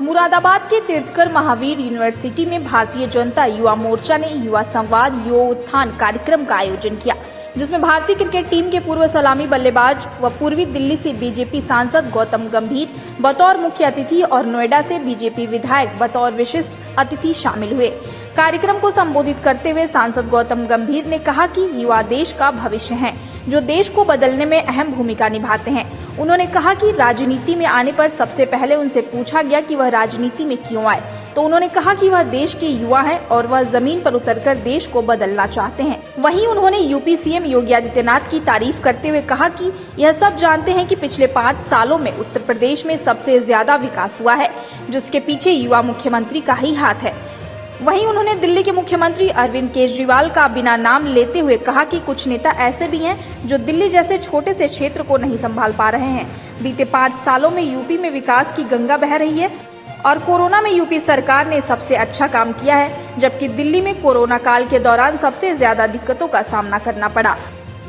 मुरादाबाद के तीर्थकर महावीर यूनिवर्सिटी में भारतीय जनता युवा मोर्चा ने युवा संवाद युवा उत्थान कार्यक्रम का आयोजन किया, जिसमें भारतीय क्रिकेट टीम के पूर्व सलामी बल्लेबाज व पूर्वी दिल्ली से बीजेपी सांसद गौतम गंभीर बतौर मुख्य अतिथि और नोएडा से बीजेपी विधायक बतौर विशिष्ट अतिथि शामिल हुए। कार्यक्रम को संबोधित करते हुए सांसद गौतम गंभीर ने कहा कि युवा देश का भविष्य हैं, जो देश को बदलने में अहम भूमिका निभाते हैं। उन्होंने कहा कि राजनीति में आने पर सबसे पहले उनसे पूछा गया कि वह राजनीति में क्यों आए, तो उन्होंने कहा कि वह देश के युवा हैं और वह जमीन पर उतरकर देश को बदलना चाहते हैं। वहीं उन्होंने यूपी सीएम योगी आदित्यनाथ की तारीफ करते हुए कहा कि यह सब जानते हैं कि पिछले 5 सालों में उत्तर प्रदेश में सबसे ज्यादा विकास हुआ है, जिसके पीछे युवा मुख्यमंत्री का ही हाथ है। वहीं उन्होंने दिल्ली के मुख्यमंत्री अरविंद केजरीवाल का बिना नाम लेते हुए कहा कि कुछ नेता ऐसे भी हैं जो दिल्ली जैसे छोटे से क्षेत्र को नहीं संभाल पा रहे हैं। बीते 5 सालों में यूपी में विकास की गंगा बह रही है और कोरोना में यूपी सरकार ने सबसे अच्छा काम किया है, जबकि दिल्ली में कोरोना काल के दौरान सबसे ज्यादा दिक्कतों का सामना करना पड़ा।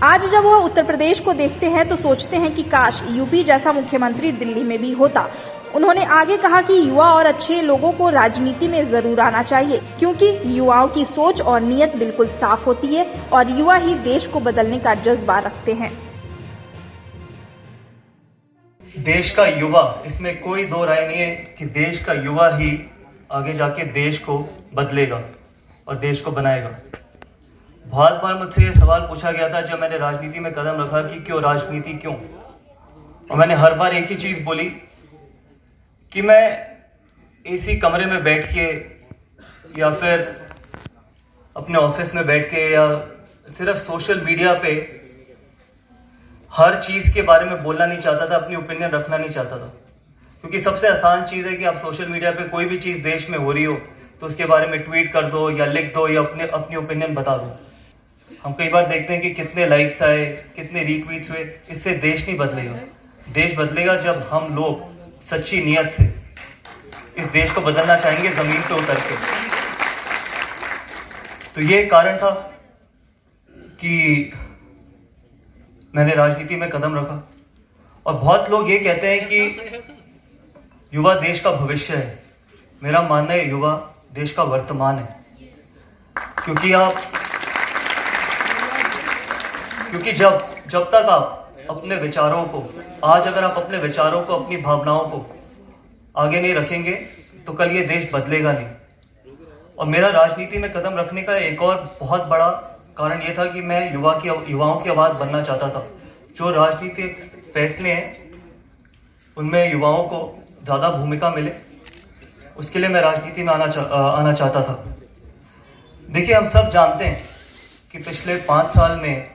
आज जब वह उत्तर प्रदेश को देखते हैं तो सोचते हैं कि काश यूपी जैसा मुख्यमंत्री दिल्ली में भी होता। उन्होंने आगे कहा कि युवा और अच्छे लोगों को राजनीति में जरूर आना चाहिए, क्योंकि युवाओं की सोच और नीयत बिल्कुल साफ होती है और युवा ही देश को बदलने का जज्बा रखते हैं। देश का युवा, इसमें कोई दो राय नहीं है कि देश का युवा ही आगे जाके देश को बदलेगा और देश को बनाएगा। बहुत बार मुझसे ये सवाल पूछा गया था जब मैंने राजनीति में कदम रखा कि क्यों राजनीति, क्यों, और मैंने हर बार एक ही चीज बोली कि मैं एसी कमरे में बैठ के या फिर अपने ऑफिस में बैठ के या सिर्फ सोशल मीडिया पे हर चीज़ के बारे में बोलना नहीं चाहता था, अपनी ओपिनियन रखना नहीं चाहता था। क्योंकि सबसे आसान चीज़ है कि आप सोशल मीडिया पे कोई भी चीज़ देश में हो रही हो तो उसके बारे में ट्वीट कर दो या लिख दो या अपनी ओपिनियन बता दो। हम कई बार देखते हैं कि कितने लाइक्स आए, कितने रीट्वीट्स हुए, इससे देश नहीं बदलेगा। देश बदलेगा जब हम लोग सच्ची नीयत से इस देश को बदलना चाहेंगे जमीन पे उतर के। तो ये कारण था कि मैंने राजनीति में कदम रखा। और बहुत लोग ये कहते हैं कि युवा देश का भविष्य है। मेरा मानना है युवा देश का वर्तमान है, क्योंकि जब तक आप अपने विचारों को, आज अगर आप अपने विचारों को, अपनी भावनाओं को आगे नहीं रखेंगे तो कल ये देश बदलेगा नहीं। और मेरा राजनीति में कदम रखने का एक और बहुत बड़ा कारण ये था कि मैं युवाओं की आवाज़ बनना चाहता था। जो राजनीतिक फैसले हैं उनमें युवाओं को ज़्यादा भूमिका मिले, उसके लिए मैं राजनीति में आना चाहता था। देखिए, हम सब जानते हैं कि पिछले 5 साल में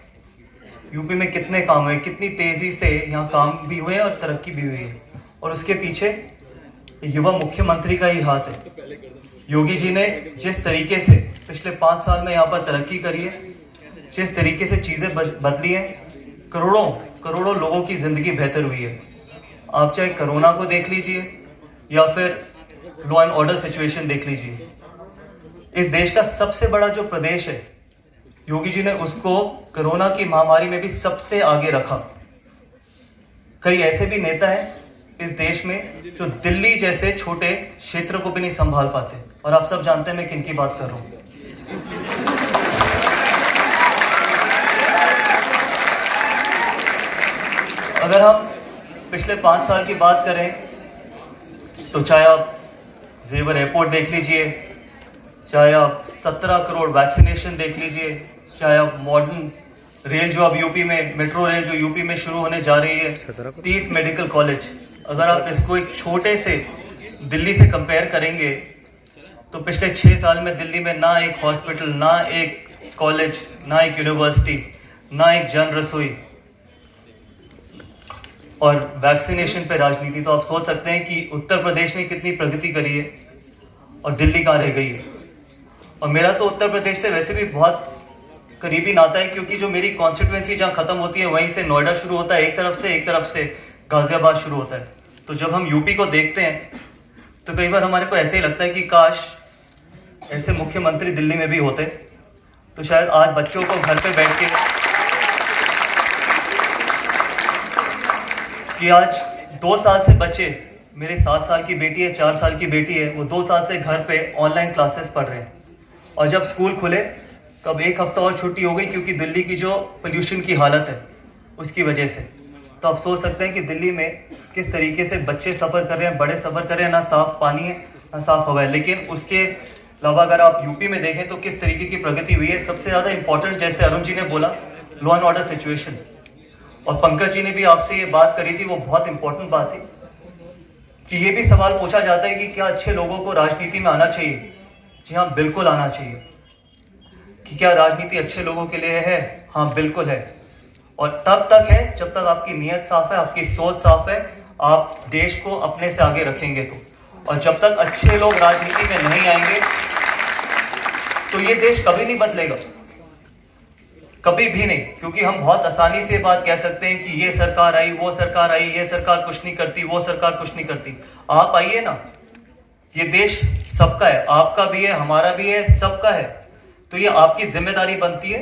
यूपी में कितने काम हुए, कितनी तेज़ी से यहाँ काम भी हुए और तरक्की भी हुई है, और उसके पीछे युवा मुख्यमंत्री का ही हाथ है। योगी जी ने जिस तरीके से पिछले 5 साल में यहाँ पर तरक्की करी है, जिस तरीके से चीज़ें बदली हैं, करोड़ों लोगों की ज़िंदगी बेहतर हुई है। आप चाहे कोरोना को देख लीजिए या फिर लॉ एंड ऑर्डर सिचुएशन देख लीजिए। इस देश का सबसे बड़ा जो प्रदेश है, योगी जी ने उसको कोरोना की महामारी में भी सबसे आगे रखा। कई ऐसे भी नेता हैं इस देश में जो दिल्ली जैसे छोटे क्षेत्र को भी नहीं संभाल पाते, और आप सब जानते हैं मैं किन की बात कर रहा हूं। अगर हम पिछले 5 साल की बात करें तो चाहे आप जेवर एयरपोर्ट देख लीजिए, चाहे आप 17 करोड़ वैक्सीनेशन देख लीजिए, चाहे आप मॉडर्न रेल जो अब यूपी में, मेट्रो रेल जो यूपी में शुरू होने जा रही है, 30 मेडिकल कॉलेज, अगर आप इसको एक छोटे से दिल्ली से कंपेयर करेंगे तो पिछले 6 साल में दिल्ली में ना एक हॉस्पिटल, ना एक कॉलेज, ना एक यूनिवर्सिटी, ना एक जन रसोई, और वैक्सीनेशन पे राजनीति। तो आप सोच सकते हैं कि उत्तर प्रदेश ने कितनी प्रगति करी है और दिल्ली कहाँ रह गई है। और मेरा तो उत्तर प्रदेश से वैसे भी बहुत करीबी नाता है, क्योंकि जो मेरी कॉन्स्टिट्यूएंसी जहाँ खत्म होती है वहीं से नोएडा शुरू होता है, एक तरफ से गाजियाबाद शुरू होता है। तो जब हम यूपी को देखते हैं तो कई बार हमारे को ऐसे ही लगता है कि काश ऐसे मुख्यमंत्री दिल्ली में भी होते, तो शायद आज बच्चों को घर पे बैठ के, कि आज 2 साल से बच्चे मेरे 7 साल की बेटी है, 4 साल की बेटी है, वो 2 साल से घर पे ऑनलाइन क्लासेस पढ़ रहे हैं। और जब स्कूल खुले कब 1 हफ्ता और छुट्टी हो गई, क्योंकि दिल्ली की जो पोल्यूशन की हालत है उसकी वजह से। तो आप सोच सकते हैं कि दिल्ली में किस तरीके से बच्चे सफ़र कर रहे हैं, बड़े सफ़र कर रहे हैं, ना साफ़ पानी है ना साफ़ हवा है। लेकिन उसके अलावा अगर आप यूपी में देखें तो किस तरीके की प्रगति हुई है। सबसे ज़्यादा इंपॉर्टेंट, जैसे अरुण जी ने बोला, लॉ एंड ऑर्डर सिचुएशन, और पंकज जी ने भी आपसे ये बात करी थी, वो बहुत इंपॉर्टेंट बात है कि ये भी सवाल पूछा जाता है कि क्या अच्छे लोगों को राजनीति में आना चाहिए। जी हाँ, बिल्कुल आना चाहिए। कि क्या राजनीति अच्छे लोगों के लिए है? हाँ, बिल्कुल है। और तब तक है जब तक आपकी नीयत साफ है, आपकी सोच साफ है, आप देश को अपने से आगे रखेंगे तो। और जब तक अच्छे लोग राजनीति में नहीं आएंगे तो ये देश कभी नहीं बदलेगा, कभी भी नहीं। क्योंकि हम बहुत आसानी से बात कह सकते हैं कि ये सरकार आई, वो सरकार आई, ये सरकार कुछ नहीं करती, वो सरकार कुछ नहीं करती। आप आइए ना, ये देश सबका है, आपका भी है, हमारा भी है, सबका है। तो ये आपकी जिम्मेदारी बनती है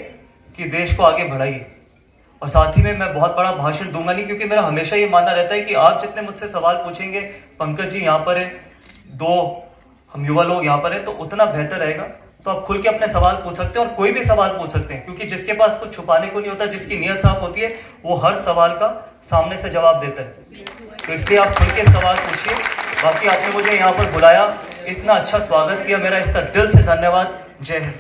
कि देश को आगे बढ़ाइए। और साथ ही में मैं बहुत बड़ा भाषण दूंगा नहीं, क्योंकि मेरा हमेशा ये मानना रहता है कि आप जितने मुझसे सवाल पूछेंगे, पंकज जी यहाँ पर है, 2 हम युवा लोग यहाँ पर है, तो उतना बेहतर रहेगा। तो आप खुल के अपने सवाल पूछ सकते हैं और कोई भी सवाल पूछ सकते हैं, क्योंकि जिसके पास कुछ छुपाने को नहीं होता, जिसकी नीयत साफ होती है, वो हर सवाल का सामने से जवाब देता है। तो इसलिए आप खुल के सवाल पूछिए। बाकी आपने मुझे यहाँ पर बुलाया, इतना अच्छा स्वागत किया, मेरा इसका दिल से धन्यवाद। जय हिंद।